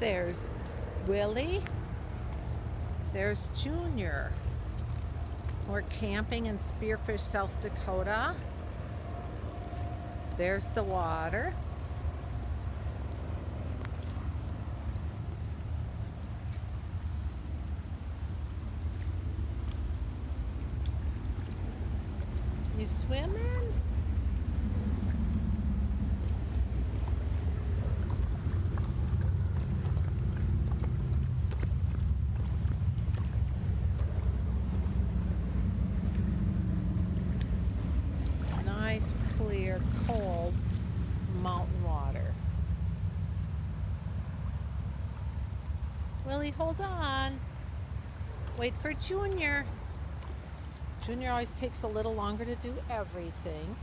There's Willie. There's Junior. We're camping in Spearfish, South Dakota. There's the water. You swimming? Nice, clear, cold mountain water. Willie, hold on. Wait for Junior. Junior always takes a little longer to do everything.